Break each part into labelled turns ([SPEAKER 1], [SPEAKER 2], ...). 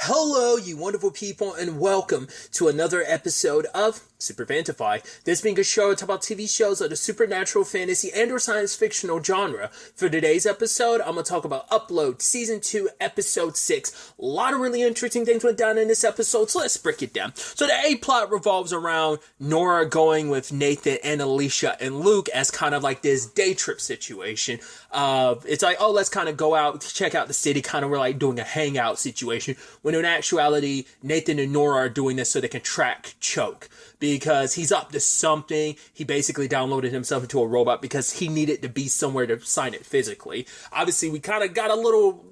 [SPEAKER 1] Hello, you wonderful people, and welcome to another episode of Super-Fanta-Fi. This being a show to talk about TV shows of the supernatural, fantasy, and or science fictional genre. For today's episode, I'm going to talk about Upload, Season 2, Episode 6. A lot of really interesting things went down in this episode, so let's break it down. So the A-plot revolves around Nora going with Nathan and Alicia and Luke as kind of like this day trip situation. It's like, oh, let's kind of go out, check out the city, kind of we're like doing a hangout situation, when in actuality, Nathan and Nora are doing this so they can track Choke. Because he's up to something. He basically downloaded himself into a robot because he needed to be somewhere to sign it physically. Obviously, we kind of got a little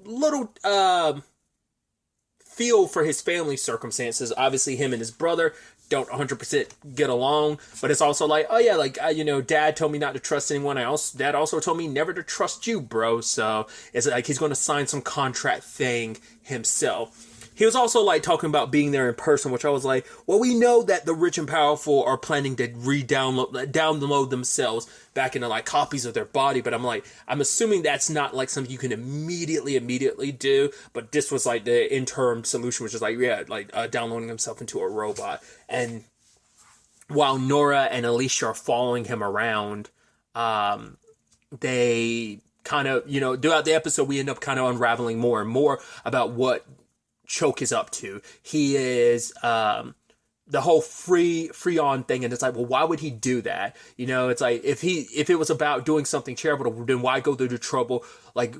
[SPEAKER 1] feel for his family circumstances. Obviously, him and his brother don't 100% get along, but it's also like, oh yeah, like, Dad told me not to trust anyone else. Dad also told me never to trust you, bro. So it's like he's going to sign some contract thing himself. He was also like talking about being there in person, which I was like, well, we know that the rich and powerful are planning to download themselves back into like copies of their body. But I'm assuming that's not like something you can immediately do. But this was like the interim solution, which is like, yeah, like downloading himself into a robot. And while Nora and Alicia are following him around, they kind of, throughout the episode, we end up kind of unraveling more and more about what Choke is up to. He is the whole free on thing, and it's like, well, why would he do that? It's like if it was about doing something charitable, then why go through the trouble? Like,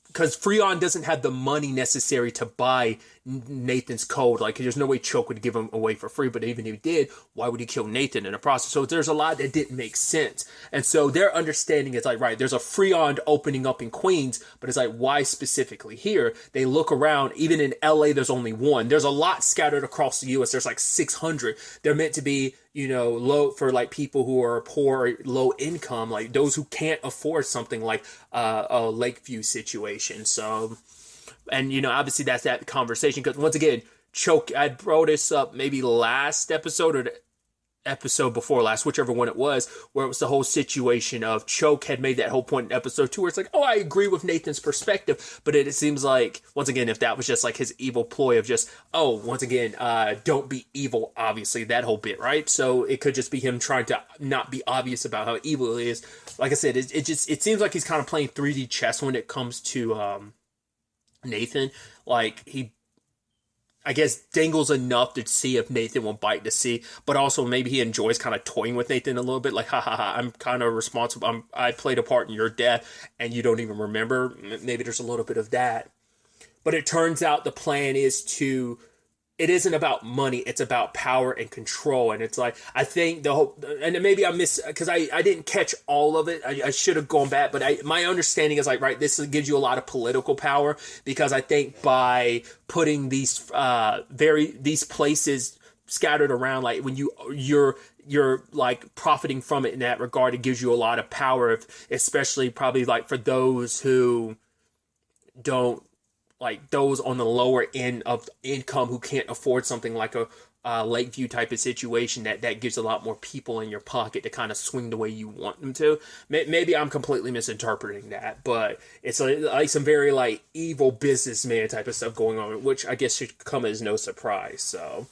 [SPEAKER 1] because Freon doesn't have the money necessary to buy Nathan's code. Like, there's no way Choke would give him away for free, but even if he did, why would he kill Nathan in the process? So there's a lot that didn't make sense. And so their understanding is like, right, there's a Freon opening up in Queens, but it's like, why specifically here? They look around, even in LA, there's only one. There's a lot scattered across the US. There's like 600. They're meant to be, low for like people who are poor, or low income, like those who can't afford something like a Lakeview situation. So, and obviously that's that conversation, because once again, Choke, I brought this up maybe last episode or the episode before last, whichever one it was, where it was the whole situation of Choke had made that whole point in episode 2 where it's like, oh, I agree with Nathan's perspective, but it seems like, once again, if that was just like his evil ploy of just, oh, once again, don't be evil, obviously, that whole bit, right? So it could just be him trying to not be obvious about how evil he is. Like I said, it seems like he's kind of playing 3D chess when it comes to Nathan. Like, he, I guess, dangles enough to see if Nathan will bite to see, but also maybe he enjoys kind of toying with Nathan a little bit, like, I'm kind of responsible, I played a part in your death, and you don't even remember. Maybe there's a little bit of that. But it turns out the plan it isn't about money, it's about power and control. And it's like, I think the whole, and maybe I because I didn't catch all of it. I should have gone back, but my understanding is like, right, this gives you a lot of political power, because I think by putting these places scattered around, like when you're like profiting from it in that regard, it gives you a lot of power, especially probably like for those who don't, like those on the lower end of income who can't afford something like a Lakeview type of situation, that gives a lot more people in your pocket to kind of swing the way you want them to. Maybe I'm completely misinterpreting that, but it's like some very like evil businessman type of stuff going on, which I guess should come as no surprise. So,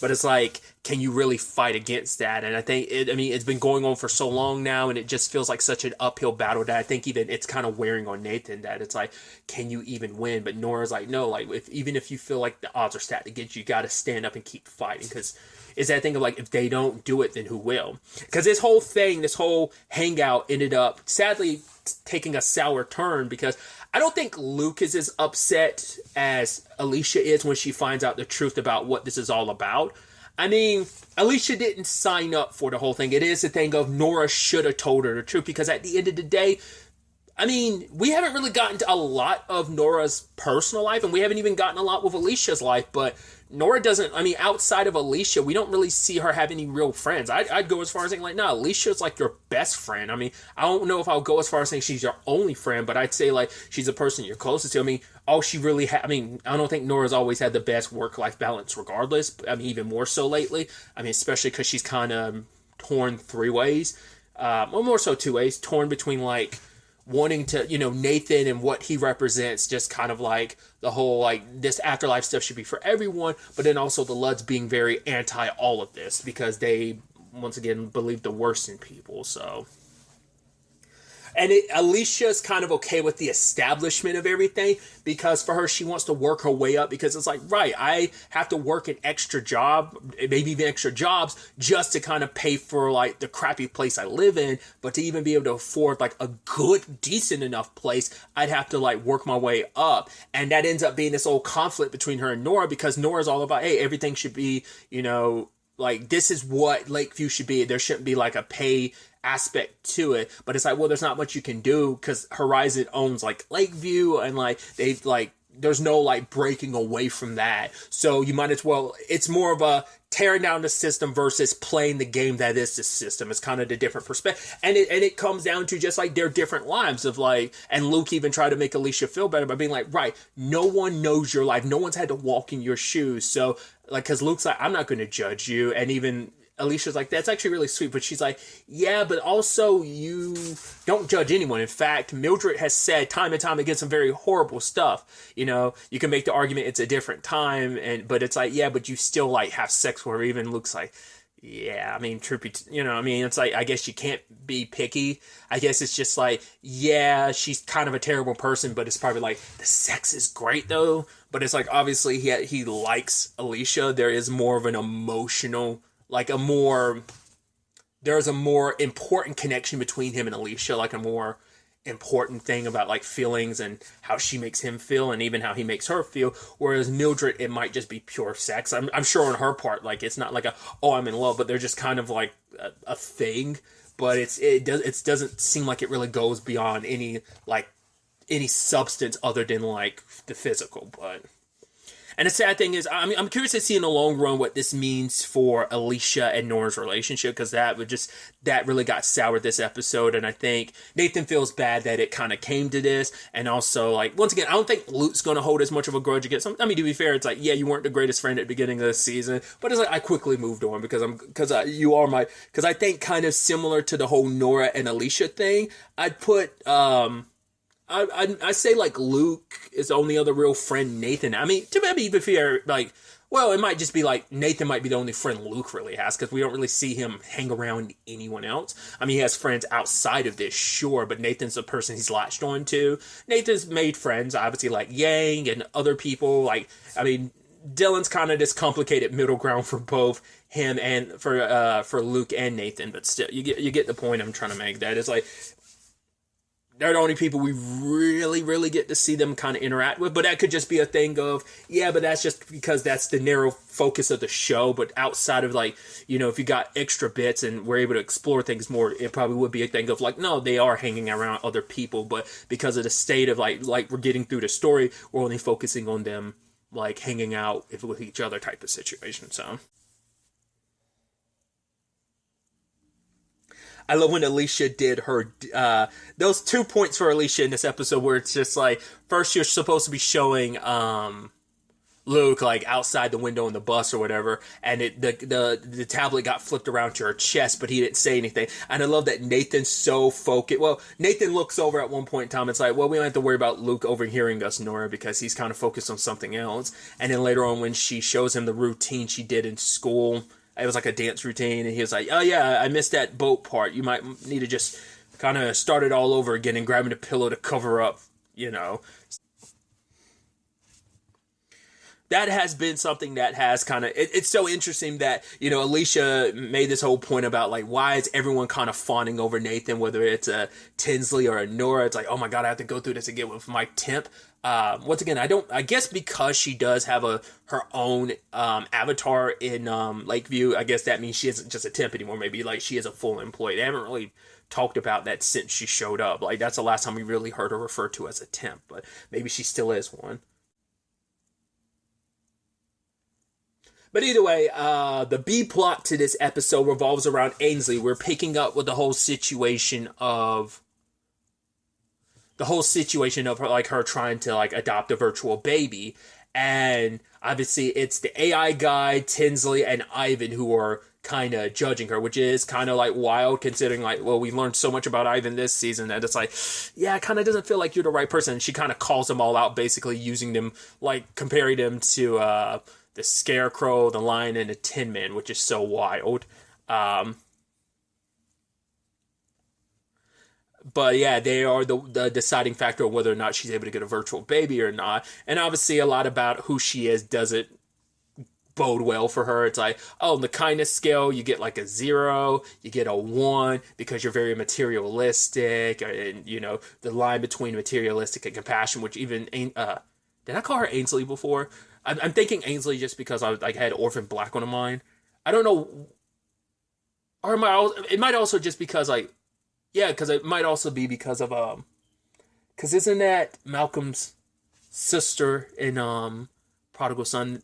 [SPEAKER 1] but it's like, can you really fight against that? And I think it's been going on for so long now, and it just feels like such an uphill battle that I think even it's kind of wearing on Nathan, that it's like, can you even win? But Nora's like, no, like even if you feel like the odds are stacked against you, got to stand up and keep fighting, because it's that thing of like, if they don't do it, then who will? Because this whole hangout ended up sadly taking a sour turn, because I don't think Luke is as upset as Alicia is when she finds out the truth about what this is all about. I mean, Alicia didn't sign up for the whole thing. It is a thing of Nora should have told her the truth, because at the end of the day, I mean, we haven't really gotten to a lot of Nora's personal life, and we haven't even gotten a lot with Alicia's life, but Nora doesn't, outside of Alicia, we don't really see her have any real friends. I'd go as far as saying, like, no, Alicia's like your best friend. I don't know if I'll go as far as saying she's your only friend, but I'd say, like, she's the person you're closest to. All she really I don't think Nora's always had the best work-life balance regardless. Even more so lately. Especially because she's kind of torn 3 ways. More so 2 ways. Torn between, like, wanting to, Nathan and what he represents, just kind of like the whole, like, this afterlife stuff should be for everyone, but then also the Ludds being very anti all of this because they, once again, believe the worst in people, so. And Alicia's kind of okay with the establishment of everything because for her, she wants to work her way up because it's like, right, I have to work an extra job, maybe even extra jobs, just to kind of pay for like the crappy place I live in. But to even be able to afford like a good, decent enough place, I'd have to like work my way up. And that ends up being this old conflict between her and Nora because Nora's all about, hey, everything should be, like this is what Lakeview should be. There shouldn't be like a pay aspect to it, but it's like, well, there's not much you can do because Horizon owns like Lakeview and like they like there's no like breaking away from that, so you might as well, it's more of a tearing down the system versus playing the game that is the system. It's kind of the different perspective, and it comes down to just like their different lives of like, and Luke even tried to make Alicia feel better by being like, right, no one knows your life, no one's had to walk in your shoes, so like, because Luke's like, I'm not going to judge you, and even Alicia's like, that's actually really sweet. But she's like, yeah, but also you don't judge anyone. In fact, Mildred has said time and time again some very horrible stuff. You can make the argument it's a different time, but it's like, yeah, but you still like have sex with her. Even Luke's like, yeah, I mean, trippy, it's like, I guess you can't be picky. I guess it's just like, yeah, she's kind of a terrible person, but it's probably like, the sex is great though. But it's like, obviously he likes Alicia. There is more of an emotional, there's a more important connection between him and Alicia, like a more important thing about like feelings and how she makes him feel and even how he makes her feel. Whereas Mildred, it might just be pure sex. I'm sure on her part, like it's not like I'm in love, but they're just kind of like a thing. But it doesn't seem like it really goes beyond any substance other than like the physical, but. And the sad thing is, I'm curious to see in the long run what this means for Alicia and Nora's relationship, because that really got soured this episode, and I think Nathan feels bad that it kind of came to this, and also, like, once again, I don't think Luke's going to hold as much of a grudge against him. I mean, to be fair, it's like, yeah, you weren't the greatest friend at the beginning of the season, but it's like, I quickly moved on because I think kind of similar to the whole Nora and Alicia thing, I'd put, I say like Luke is the only other real friend Nathan. I mean, to be fair, like, well, it might just be like Nathan might be the only friend Luke really has because we don't really see him hang around anyone else. I mean, he has friends outside of this, sure, but Nathan's the person he's latched on to. Nathan's made friends, obviously, like Yang and other people. Like, I mean, Dylan's kind of this complicated middle ground for both him and for Luke and Nathan, but still, you get the point I'm trying to make. That it's like, they're the only people we really, really get to see them kind of interact with. But that could just be a thing of, yeah, but that's just because that's the narrow focus of the show. But outside of, like, if you got extra bits and we're able to explore things more, it probably would be a thing of, like, no, they are hanging around other people. But because of the state of, like we're getting through the story, we're only focusing on them, like, hanging out with each other type of situation. So I love when Alicia did her, those 2 points for Alicia in this episode where it's just like, first you're supposed to be showing, Luke, like, outside the window in the bus or whatever, and the tablet got flipped around to her chest, but he didn't say anything. And I love that Nathan's so focused. Well, Nathan looks over at one point in time, it's like, well, we don't have to worry about Luke overhearing us, Nora, because he's kind of focused on something else. And then later on when she shows him the routine she did in school, it was like a dance routine, and he was like, oh yeah, I missed that boat part. You might need to just kind of start it all over again and grabbing a pillow to cover up, That has been something that has kind of, it's so interesting that, Alicia made this whole point about, like, why is everyone kind of fawning over Nathan, whether it's a Tinsley or a Nora. It's like, oh my God, I have to go through this again with my temp. Once again, I guess because she does have her own avatar in Lakeview, I guess that means she isn't just a temp anymore. Maybe like she is a full employee. They haven't really talked about that since she showed up. Like, that's the last time we really heard her referred to as a temp, but maybe she still is one. But either way, the B plot to this episode revolves around Ainsley. We're picking up with the whole situation of her, like, her trying to, like, adopt a virtual baby. And obviously it's the AI guy, Tinsley, and Ivan who are kind of judging her, which is kind of like wild considering like, well, we learned so much about Ivan this season that it's like, yeah, it kind of doesn't feel like you're the right person. And she kind of calls them all out, basically using them, like comparing them to the Scarecrow, the Lion, and the Tin Man, which is so wild. But yeah, they are the deciding factor of whether or not she's able to get a virtual baby or not. And obviously, a lot about who she is doesn't bode well for her. It's like, oh, on the kindness scale, you get like a 0, you get a 1 because you're very materialistic, and you know the line between materialistic and compassion, which even did I call her Ainsley before? I'm thinking Ainsley just because I like had Orphan Black on mind. I don't know, or it might also just because like. Yeah, because it might also be because of because isn't that Malcolm's sister in Prodigal Son?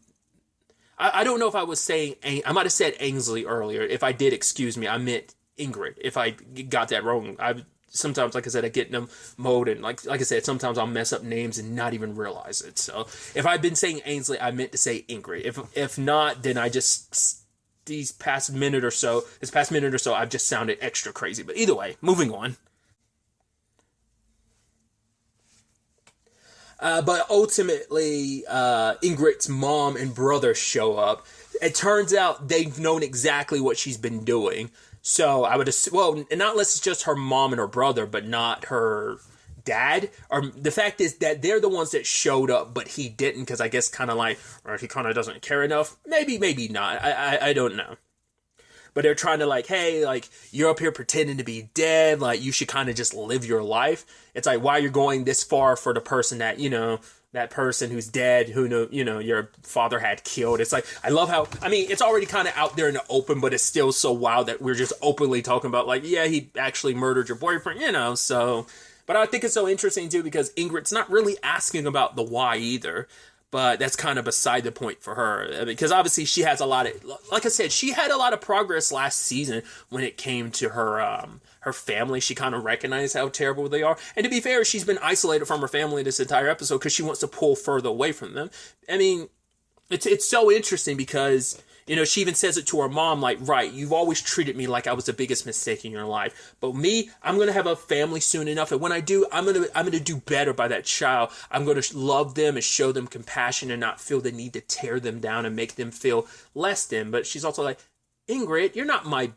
[SPEAKER 1] I don't know if I was saying I might have said Ainsley earlier. If I did, excuse me, I meant Ingrid. If I got that wrong, I sometimes, like I said, I get in them mode, and like I said, sometimes I'll mess up names and not even realize it. So if I've been saying Ainsley, I meant to say Ingrid. If not, then I just. This past minute or so, I've just sounded extra crazy. But either way, moving on. But ultimately, Ingrid's mom and brother show up. It turns out they've known exactly what she's been doing. So I would assume, well, not unless it's just her mom and her brother, but not her dad. Or the fact is that they're the ones that showed up, but he didn't, because I guess kind of like, or he kind of doesn't care enough. Maybe not. I don't know. But they're trying to like, hey, like, you're up here pretending to be dead. Like, you should kind of just live your life. It's like, why you're going this far for the person that, you know, that person who's dead, who know, you know, your father had killed. It's like, I love how, I mean, it's already kind of out there in the open, but it's still so wild that we're just openly talking about like, yeah, he actually murdered your boyfriend, you know, so. But I think it's so interesting too, because Ingrid's not really asking about the why either. But that's kind of beside the point for her. I mean, because obviously she has a lot of, like I said, she had a lot of progress last season when it came to her her family. She kind of recognized how terrible they are. And to be fair, she's been isolated from her family this entire episode because she wants to pull further away from them. I mean, it's so interesting because, you know, she even says it to her mom, like, right, you've always treated me like I was the biggest mistake in your life. But me, I'm going to have a family soon enough. And when I do, I'm going to do better by that child. I'm going to love them and show them compassion and not feel the need to tear them down and make them feel less than. But she's also like, Ingrid, you're not my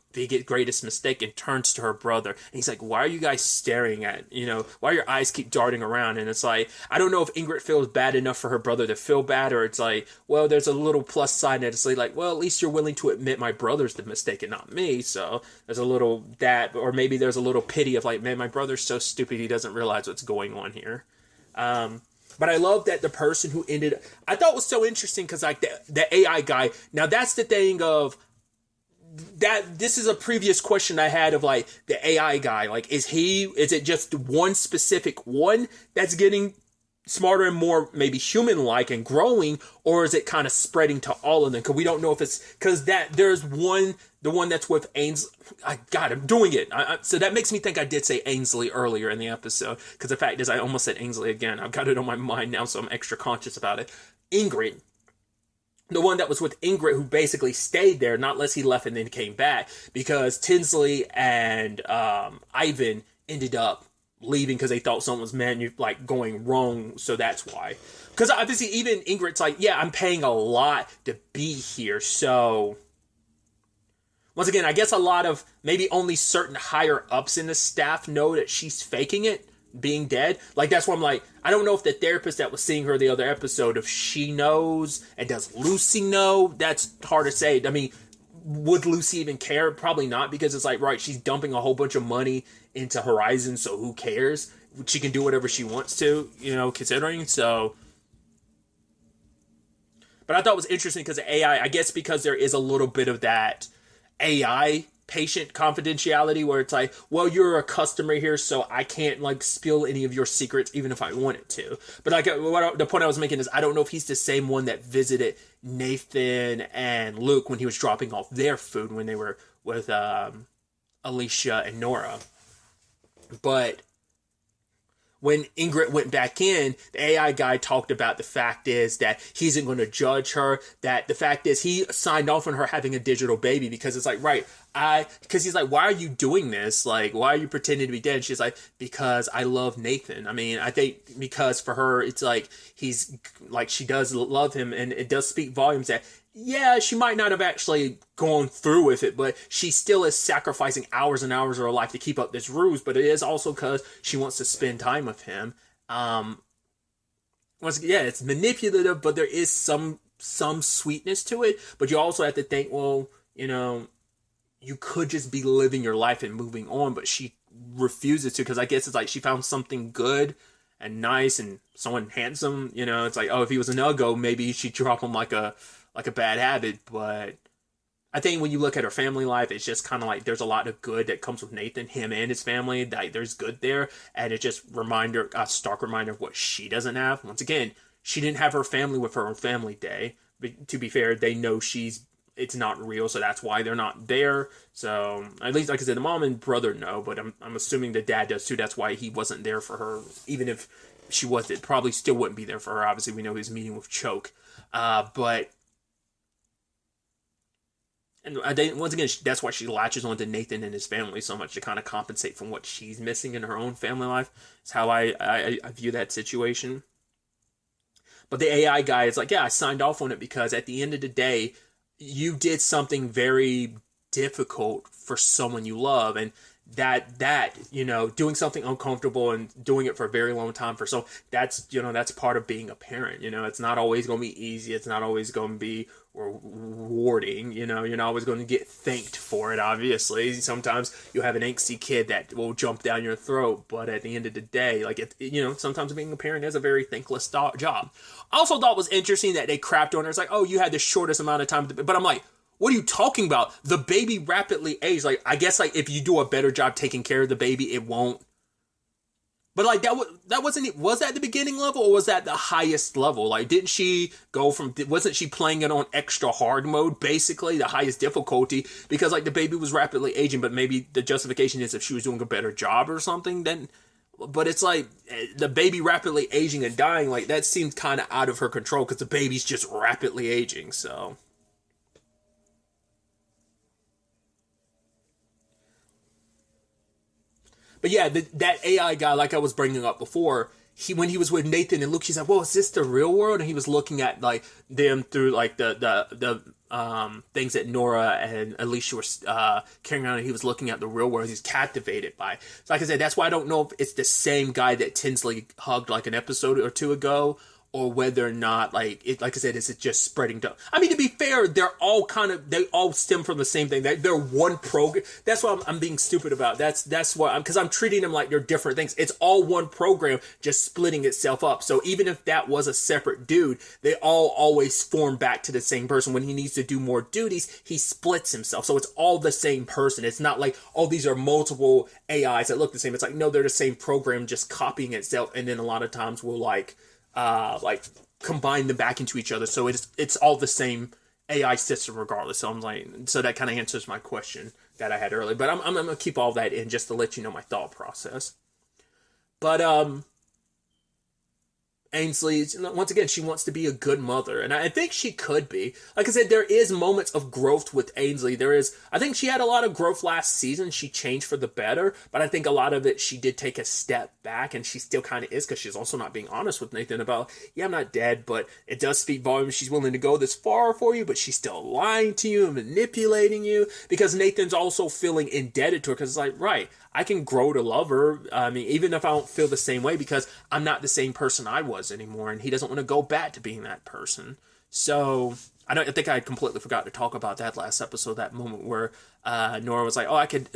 [SPEAKER 1] greatest mistake, and turns to her brother. And he's like, why are you guys staring at, you know, why your eyes keep darting around? And it's like, I don't know if Ingrid feels bad enough for her brother to feel bad, or it's like, well, there's a little plus side that it's like, well, at least you're willing to admit my brother's the mistake and not me. So there's a little that, or maybe there's a little pity of like, man, my brother's so stupid he doesn't realize what's going on here. But I love that the person who I thought was so interesting because like the AI guy, now that's the thing of, that this is a previous question I had of like the AI guy. Like, is it just one specific one that's getting smarter and more maybe human-like and growing, or is it kind of spreading to all of them? Because we don't know if it's, because there's the one that's with Ainsley. I'm doing it. So that makes me think I did say Ainsley earlier in the episode, because the fact is I almost said Ainsley again. I've got it on my mind now, so I'm extra conscious about it. Ingrid. The one that was with Ingrid, who basically stayed there, not unless he left and then came back, because Tinsley and Ivan ended up leaving because they thought something was going wrong, so that's why. Because obviously even Ingrid's like, yeah, I'm paying a lot to be here, so... Once again, I guess a lot of, maybe only certain higher ups in the staff know that she's faking it, being dead. Like, that's why I'm like, I don't know if the therapist that was seeing her the other episode, if she knows, and does Lucy know? That's hard to say. I mean, would Lucy even care? Probably not, because it's like, right, she's dumping a whole bunch of money into Horizon, so who cares? She can do whatever she wants to, you know, considering, so... But I thought it was interesting because AI, I guess because there is a little bit of that AI patient confidentiality where it's like, well, you're a customer here, so I can't like spill any of your secrets even if I wanted to. But like the point I was making is I don't know if he's the same one that visited Nathan and Luke when he was dropping off their food when they were with Alicia and Nora. But when Ingrid went back in, the AI guy talked about the fact is that he isn't going to judge her. That the fact is he signed off on her having a digital baby because it's like, right, because he's like, why are you doing this? Like, why are you pretending to be dead? And she's like, because I love Nathan. I mean, I think because for her, it's like, he's like, she does love him, and it does speak volumes that, yeah, she might not have actually gone through with it, but she still is sacrificing hours and hours of her life to keep up this ruse. But it is also because she wants to spend time with him. It's manipulative, but there is some sweetness to it. But you also have to think, well, you could just be living your life and moving on, but she refuses to, because I guess it's like she found something good and nice and someone handsome. It's like, oh, if he was an uggo, maybe she'd drop him like a bad habit. But I think when you look at her family life, it's just kind of like there's a lot of good that comes with Nathan, him and his family. Like, there's good there, and it's just a stark reminder of what she doesn't have. Once again, she didn't have her family with her on Family Day. But to be fair, they know it's not real, so that's why they're not there. So at least, like I said, the mom and brother know, but I'm assuming the dad does too. That's why he wasn't there for her. Even if she was, it probably still wouldn't be there for her. Obviously, we know he's meeting with Choke, but. And once again, that's why she latches onto Nathan and his family so much, to kind of compensate from what she's missing in her own family life. It's how I view that situation. But the AI guy is like, yeah, I signed off on it because at the end of the day, you did something very difficult for someone you love, and that doing something uncomfortable and doing it for a very long time that's part of being a parent. It's not always going to be easy. It's not always going to be rewarding. You're not always going to get thanked for it. Obviously, sometimes you have an angsty kid that will jump down your throat, but at the end of the day, like sometimes being a parent is a very thankless job. I also thought it was interesting that they crapped on her. It's like, oh, you had the shortest amount of time, but I'm like, what are you talking about? The baby rapidly aged. Like, I guess, like, if you do a better job taking care of the baby, it won't. But, like, that wasn't... Was that the beginning level, or was that the highest level? Like, didn't she go from... Wasn't she playing it on extra hard mode, basically? The highest difficulty? Because, like, the baby was rapidly aging, but maybe the justification is if she was doing a better job or something, then... But it's like, the baby rapidly aging and dying, like, that seems kind of out of her control, because the baby's just rapidly aging, so... But yeah, that AI guy, like I was bringing up before, when he was with Nathan and Luke, he's like, "Well, is this the real world?" And he was looking at like them through like the things that Nora and Alicia were carrying around, and he was looking at the real world. He's captivated by. So like I said, that's why I don't know if it's the same guy that Tinsley hugged like an episode or two ago, or whether or not, like I said, is it just spreading to... I mean, to be fair, they all stem from the same thing. They're one program. That's what I'm being stupid about. That's what because I'm treating them like they're different things. It's all one program, just splitting itself up. So even if that was a separate dude, they all always form back to the same person. When he needs to do more duties, he splits himself. So it's all the same person. It's not like, oh, these are multiple AIs that look the same. It's like, no, they're the same program, just copying itself. And then a lot of times we'll like combine them back into each other, so it's all the same AI system regardless. So I'm like, so that kind of answers my question that I had earlier. But I'm gonna keep all that in just to let you know my thought process. But Ainsley, once again, she wants to be a good mother, and I think she could be. Like I said, there is moments of growth with Ainsley. I think she had a lot of growth last season. She changed for the better, but I think a lot of it, she did take a step back, and she still kind of is, because she's also not being honest with Nathan about, yeah, I'm not dead, but it does speak volumes. She's willing to go this far for you, but she's still lying to you and manipulating you, because Nathan's also feeling indebted to her, because it's like, right, I can grow to love her. I mean, even if I don't feel the same way, because I'm not the same person I was anymore, and he doesn't want to go back to being that person. So I think I completely forgot to talk about that last episode, that moment where Nora was like, oh, I could,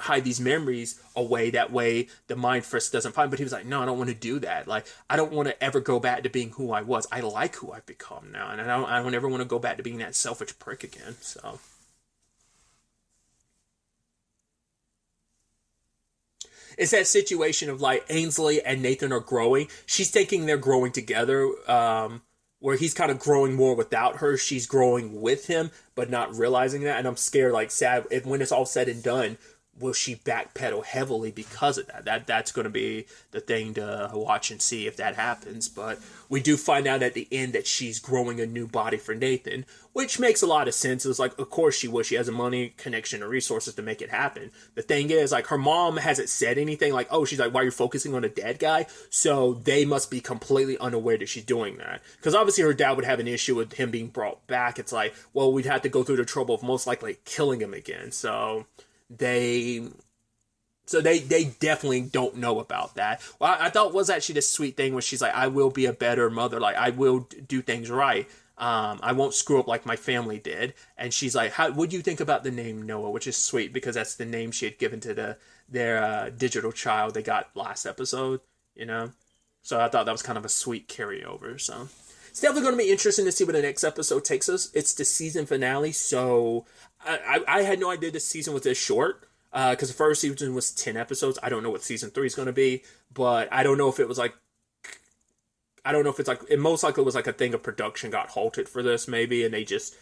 [SPEAKER 1] hide these memories away. That way the mind first doesn't find. But he was like, no, I don't want to do that. Like, I don't want to ever go back to being who I was. I like who I've become now. And I don't ever want to go back to being that selfish prick again. So... It's that situation of like Ainsley and Nathan are growing. She's thinking they're growing together, where he's kind of growing more without her. She's growing with him, but not realizing that. And I'm scared, like, sad, when it's all said and done, will she backpedal heavily because of that? That's going to be the thing to watch and see if that happens. But we do find out at the end that she's growing a new body for Nathan, which makes a lot of sense. It's like, of course she would. She has the money, connection, and resources to make it happen. The thing is, like, her mom hasn't said anything. Like, oh, she's like, why are you focusing on a dead guy? So they must be completely unaware that she's doing that. Because obviously her dad would have an issue with him being brought back. It's like, well, we'd have to go through the trouble of most likely killing him again. So they definitely don't know about that. Well, I thought it was actually this sweet thing where she's like, I will be a better mother. Like, I will do things right. I won't screw up like my family did. And she's like, what do you think about the name Noah? Which is sweet because that's the name she had given to their digital child they got last episode, you know? So I thought that was kind of a sweet carryover. So it's definitely going to be interesting to see where the next episode takes us. It's the season finale, so I had no idea this season was this short. Because the first season was 10 episodes. I don't know what season 3 is going to be, but I don't know if it was like, I don't know if it's like, it most likely was like a thing of production got halted for this maybe, and they just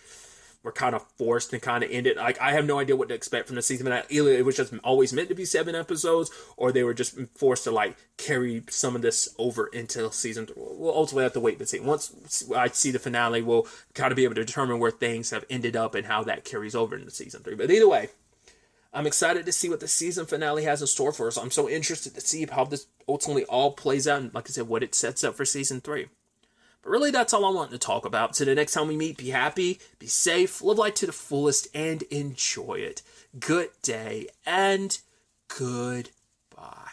[SPEAKER 1] were kind of forced to kind of end it. Like, I have no idea what to expect from the season. Either it was just always meant to be 7 episodes, or they were just forced to like carry some of this over into season 3. We'll ultimately have to wait to see. Once I see the finale, we'll kind of be able to determine where things have ended up and how that carries over into season 3. But either way, I'm excited to see what the season finale has in store for us. I'm so interested to see how this ultimately all plays out and, like I said, what it sets up for season 3. But really, that's all I want to talk about. So the next time we meet, be happy, be safe, live life to the fullest, and enjoy it. Good day, and goodbye.